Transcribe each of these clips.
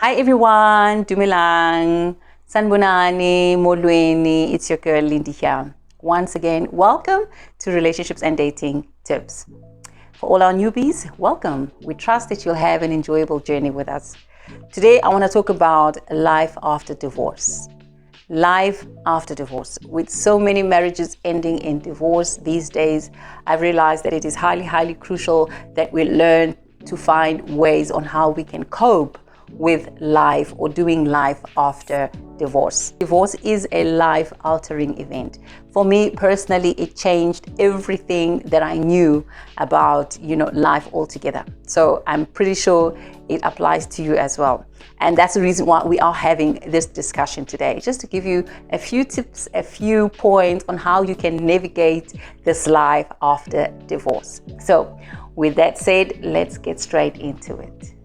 Hi everyone, Dumilang, Sanbonani, Molweni, it's your girl Lindy here. Once again, welcome to Relationships and Dating Tips. For all our newbies, welcome. We trust that you'll have an enjoyable journey with us. Today, I want to talk about life after divorce. Life after divorce. With so many marriages ending in divorce these days, I've realized that it is highly crucial that we learn to find ways on how we can cope with life or doing life after divorce. Divorce is a life-altering event. For me personally, it changed everything that I knew about, life altogether. So I'm pretty sure it applies to you as well. And that's the reason why we are having this discussion today, just to give you a few tips, a few points on how you can navigate this life after divorce. So with that said, let's get straight into it.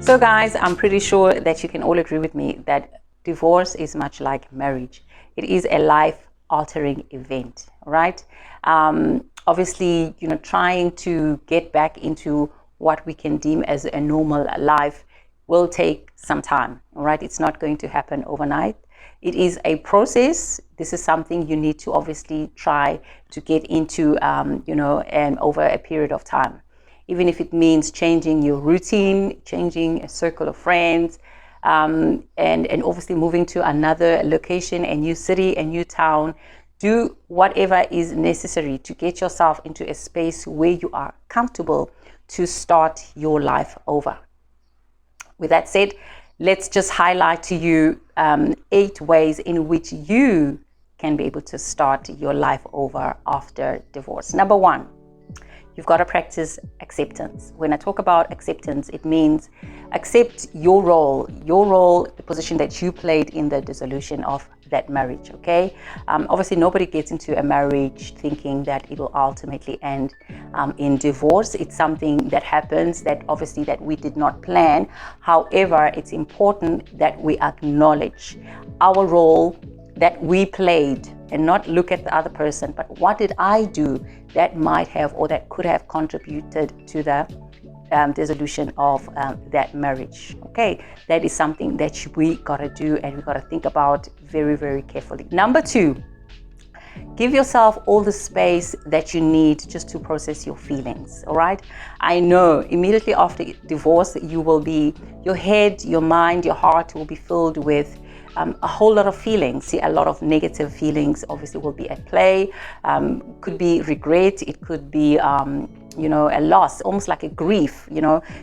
So guys, I'm pretty sure that you can all agree with me that divorce is much like marriage. It is a life-altering event, right? Obviously, trying to get back into what we can deem as a normal life will take some time, right? It's not going to happen overnight. It is a process. This is something you need to obviously try to get into, and over a period of time. Even if it means changing your routine, changing a circle of friends, and obviously moving to another location, a new city, a new town. Do whatever is necessary to get yourself into a space where you are comfortable to start your life over. With that said, let's just highlight to you 8 ways in which you can be able to start your life over after divorce. Number 1, you've got to practice acceptance. When I talk about acceptance, it means accept your role, the position that you played in the dissolution of that marriage, okay? Obviously, nobody gets into a marriage thinking that it will ultimately end in divorce. It's something that happens that obviously that we did not plan. However, it's important that we acknowledge our role that we played and not look at the other person, but what did I do that might have or that could have contributed to the dissolution of that marriage. Okay, that is something that we gotta do and we gotta think about very carefully. Number 2, give yourself all the space that you need just to process your feelings. All right, I know immediately after divorce your head, your mind, your heart will be filled with a whole lot of feelings. See, a lot of negative feelings obviously will be at play. Could be regret, it could be a loss, almost like a grief,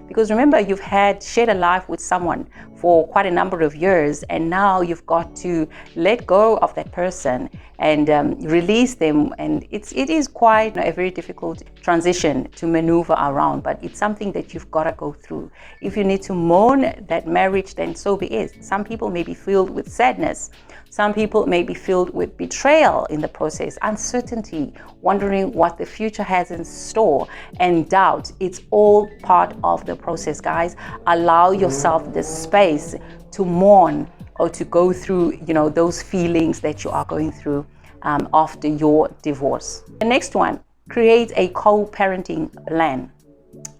because remember, you've shared a life with someone for quite a number of years, and now you've got to let go of that person and release them. And it is quite a very difficult transition to maneuver around, but it's something that you've got to go through. If you need to mourn that marriage, then so be it. Some people may be filled with sadness. Some people may be filled with betrayal in the process, uncertainty, wondering what the future has in store, and doubt. It's all part of the process, guys. Allow yourself the space to mourn or to go through, those feelings that you are going through after your divorce. The next one, create a co-parenting plan.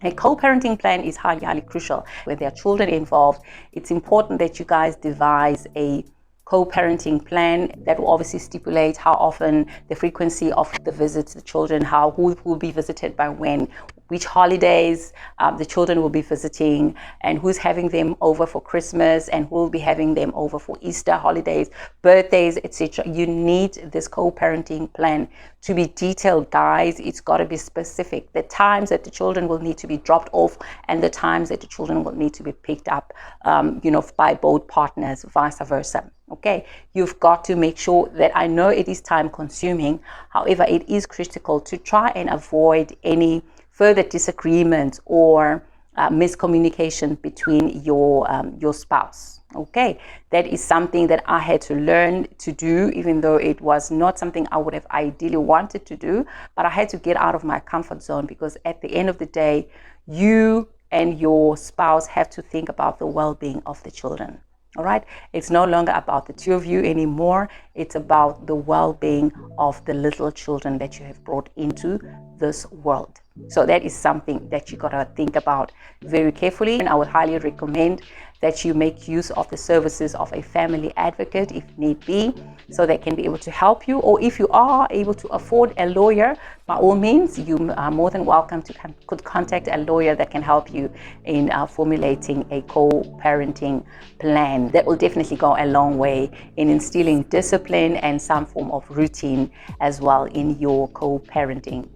A co-parenting plan is highly crucial. When there are children involved, it's important that you guys devise a co-parenting plan that will obviously stipulate how often, the frequency of the visits to the children, who will be visited by when, which holidays the children will be visiting, and who's having them over for Christmas, and who will be having them over for Easter holidays, birthdays, etc. You need this co-parenting plan to be detailed, guys. It's got to be specific. The times that the children will need to be dropped off and the times that the children will need to be picked up, by both partners, vice versa. Okay, you've got to make sure that, I know it is time consuming, however, it is critical to try and avoid any further disagreement or miscommunication between your spouse. Okay, that is something that I had to learn to do, even though it was not something I would have ideally wanted to do, but I had to get out of my comfort zone, because at the end of the day, you and your spouse have to think about the well-being of the children. All right, it's no longer about the two of you anymore. It's about the well-being of the little children that you have brought into this world. So that is something that you gotta think about very carefully. And I would highly recommend that you make use of the services of a family advocate if need be, so they can be able to help you. Or if you are able to afford a lawyer, by all means, you are more than welcome to could contact a lawyer that can help you in formulating a co-parenting plan. That will definitely go a long way in instilling discipline and some form of routine as well in your co-parenting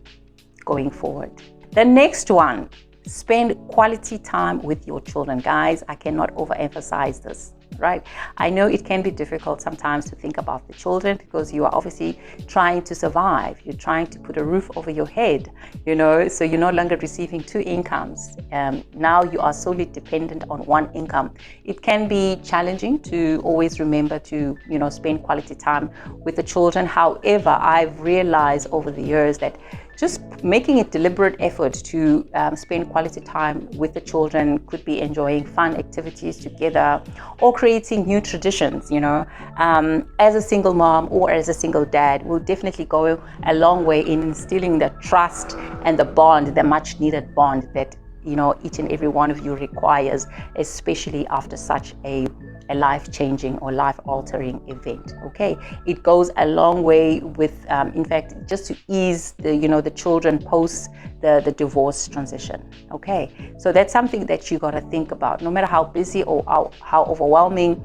going forward. The next one, spend quality time with your children. Guys, I cannot overemphasize this, right? I know it can be difficult sometimes to think about the children because you are obviously trying to survive. You're trying to put a roof over your head, so you're no longer receiving two incomes. Now you are solely dependent on one income. It can be challenging to always remember to, spend quality time with the children. However, I've realized over the years that just making a deliberate effort to spend quality time with the children, could be enjoying fun activities together or creating new traditions, as a single mom or as a single dad, will definitely go a long way in instilling the trust and the bond, the much needed bond that each and every one of you requires, especially after such a life-changing or life-altering event. Okay, it goes a long way with, in fact, just to ease the children post the divorce transition. Okay, so that's something that you got to think about. No matter how busy or how overwhelming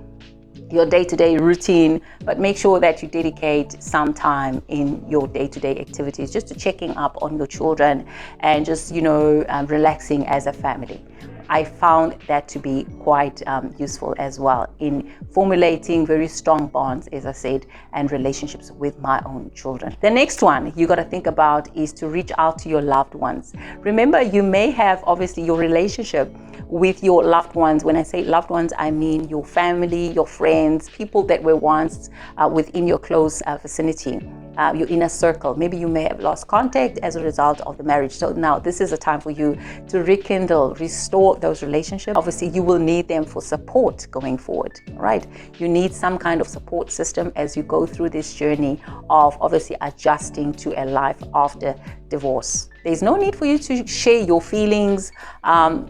your day-to-day routine, but make sure that you dedicate some time in your day-to-day activities just to checking up on your children and just relaxing as a family. I found that to be quite useful as well in formulating very strong bonds, as I said, and relationships with my own children. The next one you got to think about is to reach out to your loved ones. Remember, you may have obviously your relationship with your loved ones. When I say loved ones, I mean your family, your friends, people that were once within your close vicinity, your inner circle. Maybe you may have lost contact as a result of the marriage. So now this is a time for you to rekindle, restore those relationships. Obviously, you will need them for support going forward, right? You need some kind of support system as you go through this journey of obviously adjusting to a life after divorce. There's no need for you to share your feelings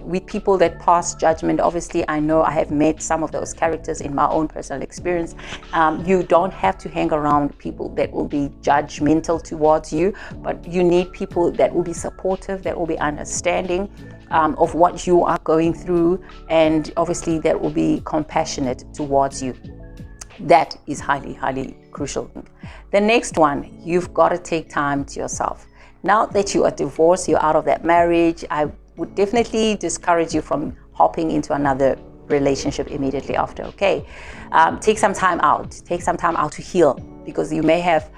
with people that pass judgment. Obviously, I know I have met some of those characters in my own personal experience. You don't have to hang around people that will be judgmental towards you, but you need people that will be supportive, that will be understanding of what you are going through, and obviously that will be compassionate towards you. That is highly, highly crucial. The next one, you've got to take time to yourself. Now that you are divorced, you're out of that marriage, I would definitely discourage you from hopping into another relationship immediately after. Okay, take some time out. Take some time out to heal, because you may have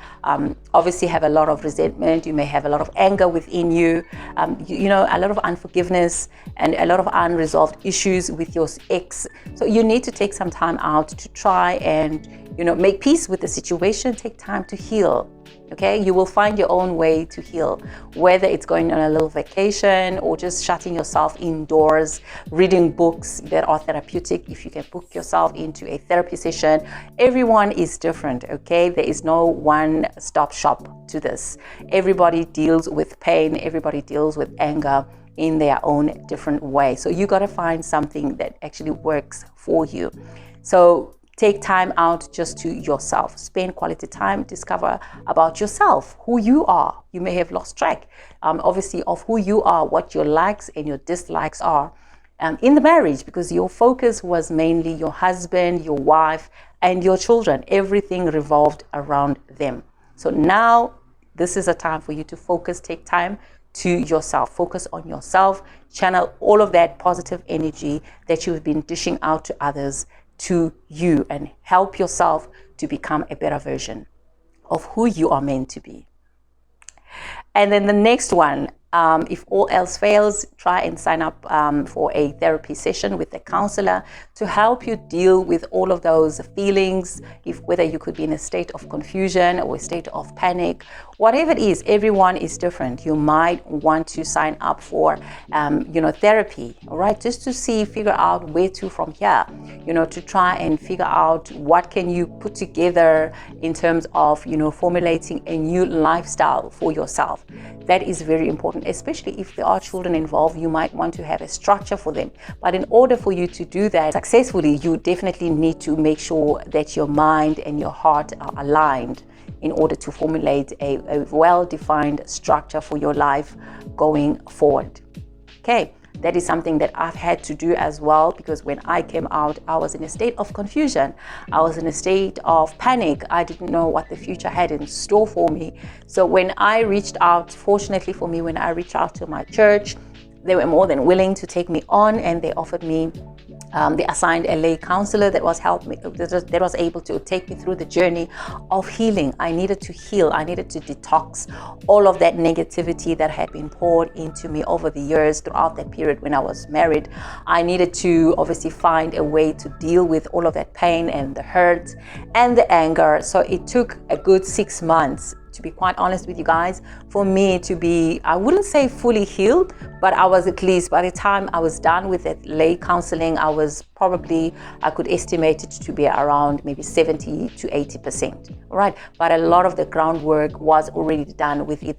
obviously have a lot of resentment. You may have a lot of anger within you. A lot of unforgiveness and a lot of unresolved issues with your ex. So you need to take some time out to try and make peace with the situation. Take time to heal. Okay, you will find your own way to heal, whether it's going on a little vacation or just shutting yourself indoors, reading books that are therapeutic. If you can book yourself into a therapy session, everyone is different. Okay, there is no one-stop shop to this. Everybody deals with pain, everybody deals with anger in their own different way. So you got to find something that actually works for you. So take time out just to yourself. Spend quality time, discover about yourself, who you are. You may have lost track, obviously, of who you are, what your likes and your dislikes are in the marriage, because your focus was mainly your husband, your wife, and your children. Everything revolved around them. So now this is a time for you to focus, take time to yourself, focus on yourself, channel all of that positive energy that you've been dishing out to others to you, and help yourself to become a better version of who you are meant to be. And then the next one, If all else fails, try and sign up for a therapy session with a counselor to help you deal with all of those feelings, whether you could be in a state of confusion or a state of panic. Whatever it is, everyone is different. You might want to sign up for therapy, all right, just to figure out where to from here, to try and figure out what can you put together in terms of formulating a new lifestyle for yourself. That is very important, especially if there are children involved. You might want to have a structure for them, but in order for you to do that successfully, you definitely need to make sure that your mind and your heart are aligned in order to formulate a well-defined structure for your life going forward. Okay, that is something that I've had to do as well, because when I came out, I was in a state of confusion. I was in a state of panic. I didn't know what the future had in store for me. So when I reached out, fortunately for me, when I reached out to my church, they were more than willing to take me on, and they offered me they assigned a lay counselor that was able to take me through the journey of healing. I needed to heal. I needed to detox all of that negativity that had been poured into me over the years throughout that period when I was married. I needed to obviously find a way to deal with all of that pain and the hurt and the anger. So it took a good 6 months, to be quite honest with you guys, for me to be, I wouldn't say fully healed, but I was, at least by the time I was done with that lay counseling, I could estimate it to be around maybe 70 to 80%, right? But a lot of the groundwork was already done within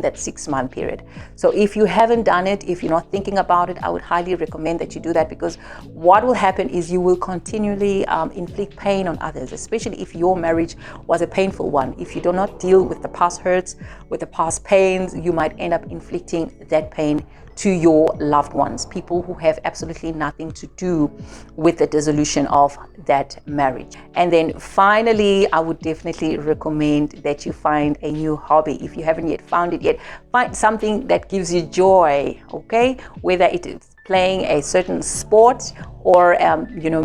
that 6-month period. So if you haven't done it, if you're not thinking about it, I would highly recommend that you do that, because what will happen is you will continually inflict pain on others, especially if your marriage was a painful one. If you do not deal with the past hurts, with the past pains, you might end up inflicting that pain to your loved ones, people who have absolutely nothing to do with the dissolution of that marriage. And then finally, I would definitely recommend that you find a new hobby. If you haven't yet found it yet, find something that gives you joy, okay? Whether it is playing a certain sport or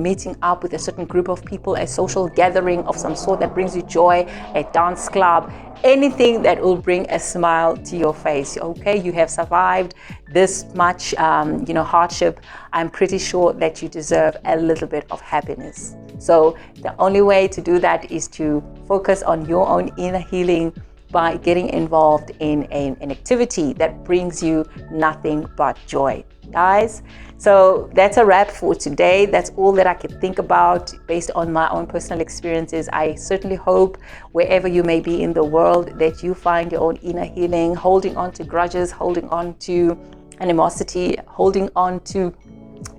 meeting up with a certain group of people, a social gathering of some sort that brings you joy, a dance club, anything that will bring a smile to your face. Okay, you have survived this much hardship. I'm pretty sure that you deserve a little bit of happiness. So the only way to do that is to focus on your own inner healing by getting involved in an activity that brings you nothing but joy, guys. So that's a wrap for today. That's all that I could think about based on my own personal experiences. I certainly hope wherever you may be in the world that you find your own inner healing. Holding on to grudges, holding on to animosity, holding on to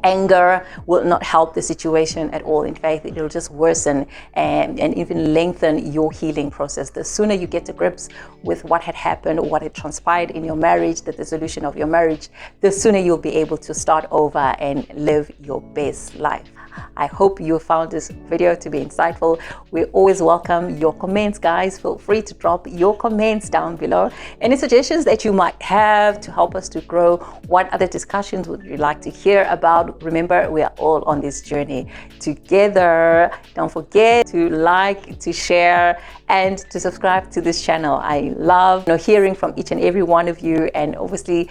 anger will not help the situation at all. In fact, it will just worsen and even lengthen your healing process. The sooner you get to grips with what had happened or what had transpired in your marriage, the dissolution of your marriage, the sooner you'll be able to start over and live your best life. I hope you found this video to be insightful. We always welcome your comments, guys. Feel free to drop your comments down below. Any suggestions that you might have to help us to grow? What other discussions would you like to hear about? Remember, we are all on this journey together. Don't forget to like, to share, and to subscribe to this channel. I love hearing from each and every one of you, and obviously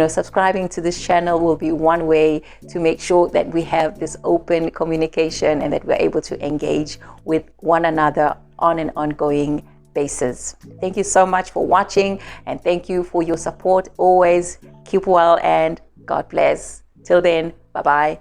subscribing to this channel will be one way to make sure that we have this open communication and that we're able to engage with one another on an ongoing basis. Thank you so much for watching, and thank you for your support always. Keep well and God bless. Till then, bye-bye.